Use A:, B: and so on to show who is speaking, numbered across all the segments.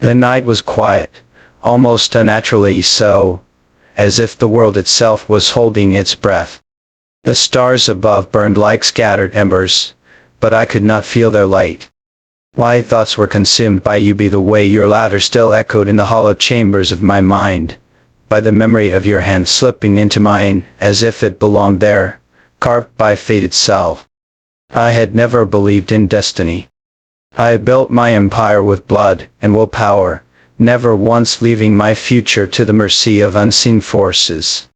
A: The night was quiet, almost unnaturally so, as if the world itself was holding its breath. The stars above burned like scattered embers, but I could not feel their light. My thoughts were consumed by you, be the way your laughter still echoed in the hollow chambers of my mind, by the memory of your hand slipping into mine as if it belonged there, carved by fate itself. I had never believed in destiny. I built my empire with blood and willpower, never once leaving my future to the mercy of unseen forces.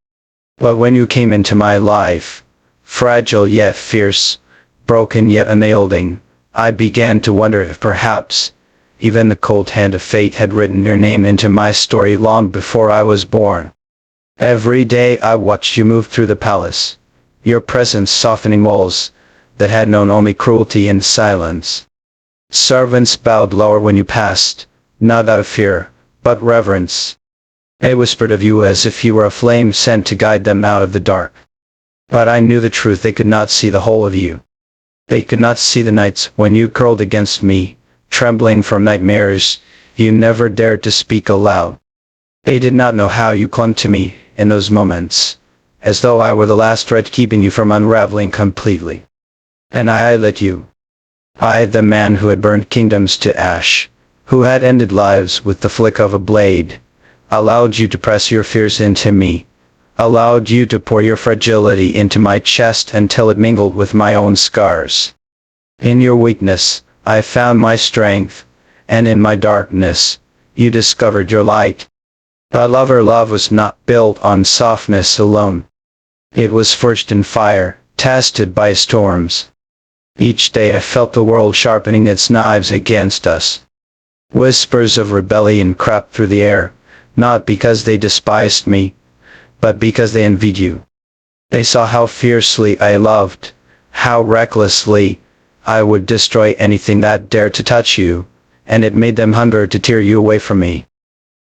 A: But when you came into my life, fragile yet fierce, broken yet unyielding, I began to wonder if perhaps even the cold hand of fate had written your name into my story long before I was born. Every day I watched you move through the palace, your presence softening walls that had known only cruelty and silence. Servants bowed lower when you passed, not out of fear, but reverence. They whispered of you as if you were a flame sent to guide them out of the dark. But I knew the truth, they could not see the whole of you. They could not see the nights when you curled against me, trembling from nightmares you never dared to speak aloud. They did not know how you clung to me in those moments, as though I were the last thread keeping you from unraveling completely. And I let you. I, the man who had burned kingdoms to ash, who had ended lives with the flick of a blade, allowed you to press your fears into me, allowed you to pour your fragility into my chest until it mingled with my own scars. In your weakness, I found my strength, and in my darkness, you discovered your light. But lover love was not built on softness alone. It was forged in fire, tested by storms. Each day I felt the world sharpening its knives against us. Whispers of rebellion crept through the air, not because they despised me, but because they envied you. They saw how fiercely I loved, how recklessly I would destroy anything that dared to touch you, and it made them hunger to tear you away from me.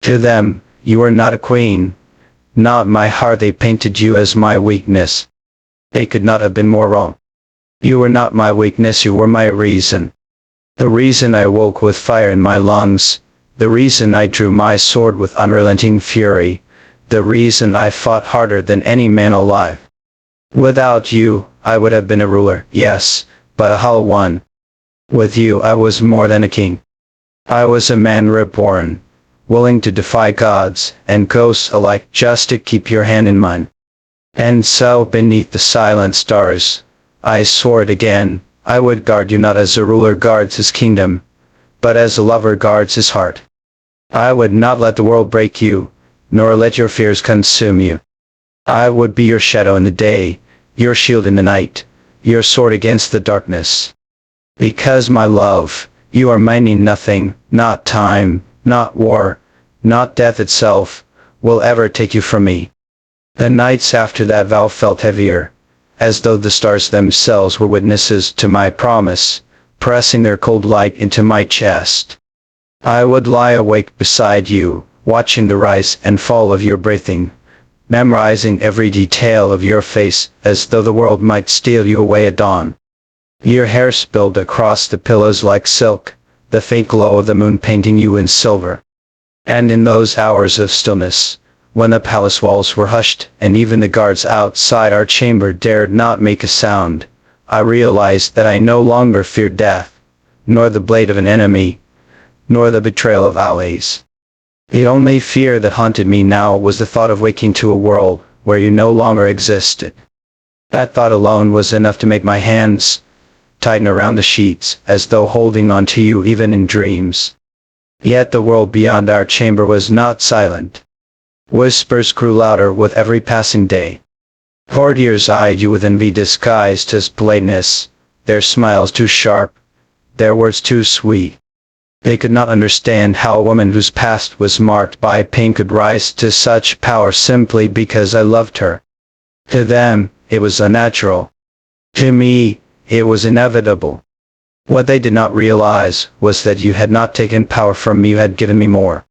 A: To them, you were not a queen, not my heart. They painted you as my weakness. They could not have been more wrong. You were not my weakness, you were my reason. The reason I woke with fire in my lungs, the reason I drew my sword with unrelenting fury, the reason I fought harder than any man alive. Without you, I would have been a ruler, yes, but a hollow one. With you I was more than a king. I was a man reborn, willing to defy gods and ghosts alike just to keep your hand in mine. And so beneath the silent stars, I swore it again, I would guard you not as a ruler guards his kingdom, but as a lover guards his heart. I would not let the world break you, nor let your fears consume you. I would be your shadow in the day, your shield in the night, your sword against the darkness. Because my love, you are mine, nothing, not time, not war, not death itself, will ever take you from me. The nights after that vow felt heavier, as though the stars themselves were witnesses to my promise, pressing their cold light into my chest. I would lie awake beside you, watching the rise and fall of your breathing, memorizing every detail of your face as though the world might steal you away at dawn. Your hair spilled across the pillows like silk, the faint glow of the moon painting you in silver. And in those hours of stillness, when the palace walls were hushed and even the guards outside our chamber dared not make a sound, I realized that I no longer feared death, nor the blade of an enemy, nor the betrayal of allies. The only fear that haunted me now was the thought of waking to a world where you no longer existed. That thought alone was enough to make my hands tighten around the sheets, as though holding on to you even in dreams. Yet the world beyond our chamber was not silent. Whispers grew louder with every passing day. Courtiers eyed you with envy disguised as politeness, their smiles too sharp, their words too sweet. They could not understand how a woman whose past was marked by pain could rise to such power simply because I loved her. To them, it was unnatural. To me, it was inevitable. What they did not realize was that you had not taken power from me, you had given me more.